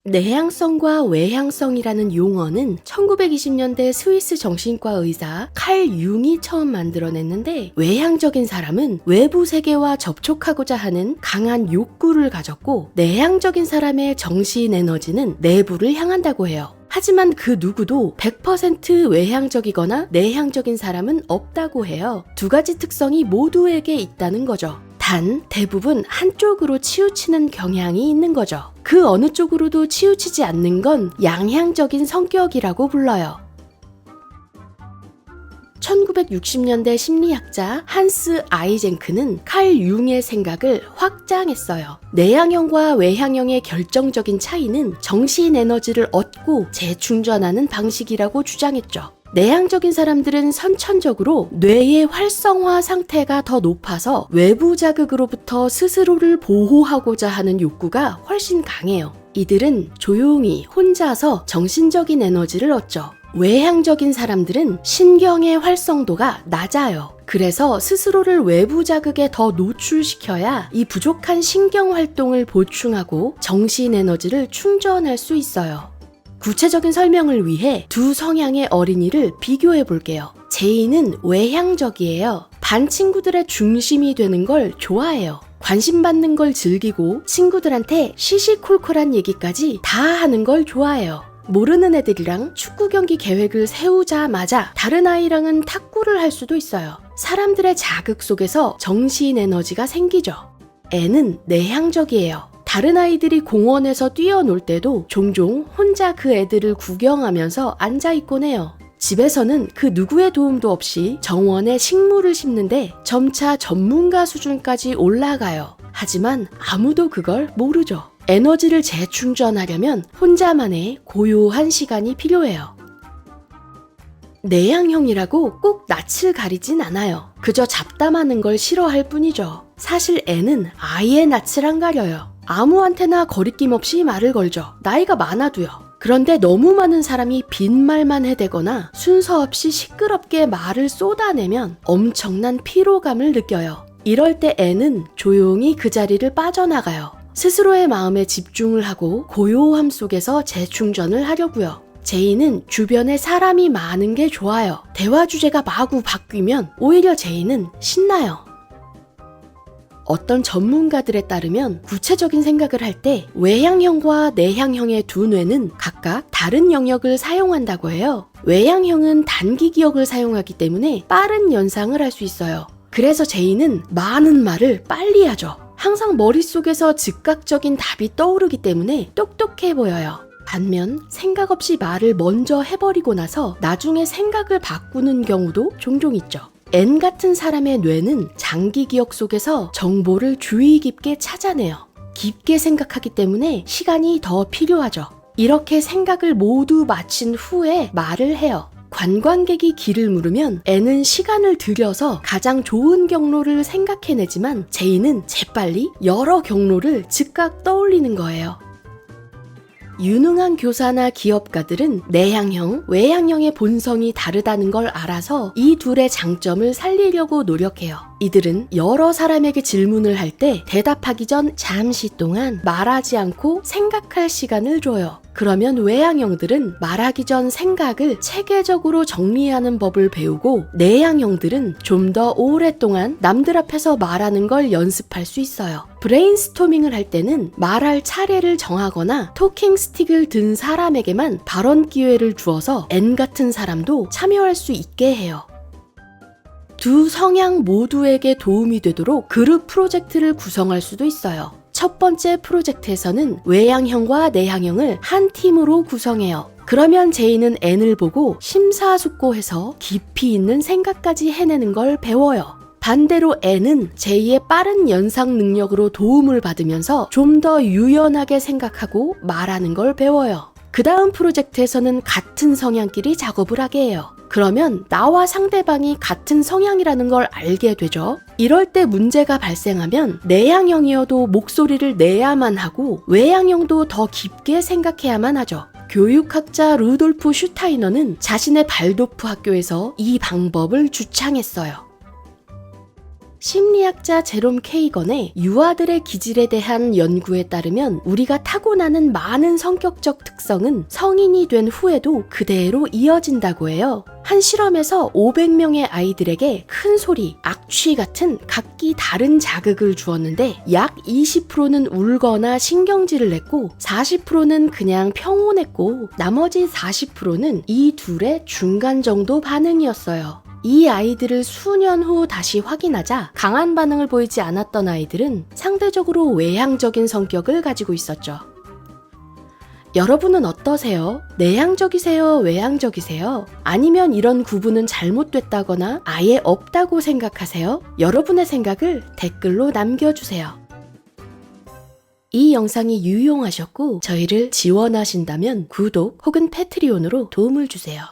내향성과 외향성이라는 용어는 1920년대 스위스 정신과 의사 칼 융이 처음 만들어냈는데, 외향적인 사람은 외부 세계와 접촉하고자 하는 강한 욕구를 가졌고, 내향적인 사람의 정신 에너지는 내부를 향한다고 해요. 하지만 그 누구도 100% 외향적이거나 내향적인 사람은 없다고 해요. 두 가지 특성이 모두에게 있다는 거죠. 단, 대부분 한쪽으로 치우치는 경향이 있는 거죠. 그 어느 쪽으로도 치우치지 않는 건 양향적인 성격이라고 불러요. 1960년대 심리학자 한스 아이젠크는 칼 융의 생각을 확장했어요. 내향형과 외향형의 결정적인 차이는 정신 에너지를 얻고 재충전하는 방식이라고 주장했죠. 내향적인 사람들은 선천적으로 뇌의 활성화 상태가 더 높아서 외부 자극으로부터 스스로를 보호하고자 하는 욕구가 훨씬 강해요. 이들은 조용히 혼자서 정신적인 에너지를 얻죠. 외향적인 사람들은 신경의 활성도가 낮아요. 그래서 스스로를 외부 자극에 더 노출시켜야 이 부족한 신경 활동을 보충하고 정신 에너지를 충전할 수 있어요. 구체적인 설명을 위해 두 성향의 어린이를 비교해 볼게요. 제이는 외향적이에요. 반 친구들의 중심이 되는 걸 좋아해요. 관심받는 걸 즐기고 친구들한테 시시콜콜한 얘기까지 다 하는 걸 좋아해요. 모르는 애들이랑 축구 경기 계획을 세우자마자 다른 아이랑은 탁구를 할 수도 있어요. 사람들의 자극 속에서 정신 에너지가 생기죠. 애는 내향적이에요. 다른 아이들이 공원에서 뛰어놀 때도 종종 혼자 그 애들을 구경하면서 앉아있곤 해요. 집에서는 그 누구의 도움도 없이 정원에 식물을 심는데 점차 전문가 수준까지 올라가요. 하지만 아무도 그걸 모르죠. 에너지를 재충전하려면 혼자만의 고요한 시간이 필요해요. 내향형이라고 꼭 낯을 가리진 않아요. 그저 잡담하는 걸 싫어할 뿐이죠. 사실 애는 아예 낯을 안 가려요. 아무한테나 거리낌 없이 말을 걸죠. 나이가 많아도요. 그런데 너무 많은 사람이 빈말만 해대거나 순서 없이 시끄럽게 말을 쏟아내면 엄청난 피로감을 느껴요. 이럴 때 애는 조용히 그 자리를 빠져나가요. 스스로의 마음에 집중을 하고 고요함 속에서 재충전을 하려고요. 제이는 주변에 사람이 많은 게 좋아요. 대화 주제가 마구 바뀌면 오히려 제이는 신나요. 어떤 전문가들에 따르면 구체적인 생각을 할 때 외향형과 내향형의 두 뇌는 각각 다른 영역을 사용한다고 해요. 외향형은 단기 기억을 사용하기 때문에 빠른 연상을 할 수 있어요. 그래서 제이는 많은 말을 빨리 하죠. 항상 머릿속에서 즉각적인 답이 떠오르기 때문에 똑똑해 보여요. 반면 생각 없이 말을 먼저 해버리고 나서 나중에 생각을 바꾸는 경우도 종종 있죠. N 같은 사람의 뇌는 장기 기억 속에서 정보를 주의 깊게 찾아내요. 깊게 생각하기 때문에 시간이 더 필요하죠. 이렇게 생각을 모두 마친 후에 말을 해요. 관광객이 길을 물으면 N은 시간을 들여서 가장 좋은 경로를 생각해내지만 J는 재빨리 여러 경로를 즉각 떠올리는 거예요. 유능한 교사나 기업가들은 내향형, 외향형의 본성이 다르다는 걸 알아서 이 둘의 장점을 살리려고 노력해요. 이들은 여러 사람에게 질문을 할 때 대답하기 전 잠시 동안 말하지 않고 생각할 시간을 줘요. 그러면 외향형들은 말하기 전 생각을 체계적으로 정리하는 법을 배우고, 내향형들은 좀 더 오랫동안 남들 앞에서 말하는 걸 연습할 수 있어요. 브레인스토밍을 할 때는 말할 차례를 정하거나 토킹 스틱을 든 사람에게만 발언 기회를 주어서 N 같은 사람도 참여할 수 있게 해요. 두 성향 모두에게 도움이 되도록 그룹 프로젝트를 구성할 수도 있어요. 첫 번째 프로젝트에서는 외향형과 내향형을 한 팀으로 구성해요. 그러면 제이는 N을 보고 심사숙고해서 깊이 있는 생각까지 해내는 걸 배워요. 반대로 N은 제이의 빠른 연상 능력으로 도움을 받으면서 좀 더 유연하게 생각하고 말하는 걸 배워요. 그 다음 프로젝트에서는 같은 성향끼리 작업을 하게 해요. 그러면 나와 상대방이 같은 성향이라는 걸 알게 되죠. 이럴 때 문제가 발생하면 내향형이어도 목소리를 내야만 하고 외향형도 더 깊게 생각해야만 하죠. 교육학자 루돌프 슈타이너는 자신의 발도프 학교에서 이 방법을 주창했어요. 심리학자 제롬 케이건의 유아들의 기질에 대한 연구에 따르면 우리가 타고나는 많은 성격적 특성은 성인이 된 후에도 그대로 이어진다고 해요. 한 실험에서 500명의 아이들에게 큰 소리, 악취 같은 각기 다른 자극을 주었는데 약 20%는 울거나 신경질을 냈고 40%는 그냥 평온했고 나머지 40%는 이 둘의 중간 정도 반응이었어요. 이 아이들을 수년 후 다시 확인하자 강한 반응을 보이지 않았던 아이들은 상대적으로 외향적인 성격을 가지고 있었죠. 여러분은 어떠세요? 내향적이세요? 외향적이세요? 아니면 이런 구분은 잘못됐다거나 아예 없다고 생각하세요? 여러분의 생각을 댓글로 남겨주세요. 이 영상이 유용하셨고 저희를 지원하신다면 구독 혹은 패트리온으로 도움을 주세요.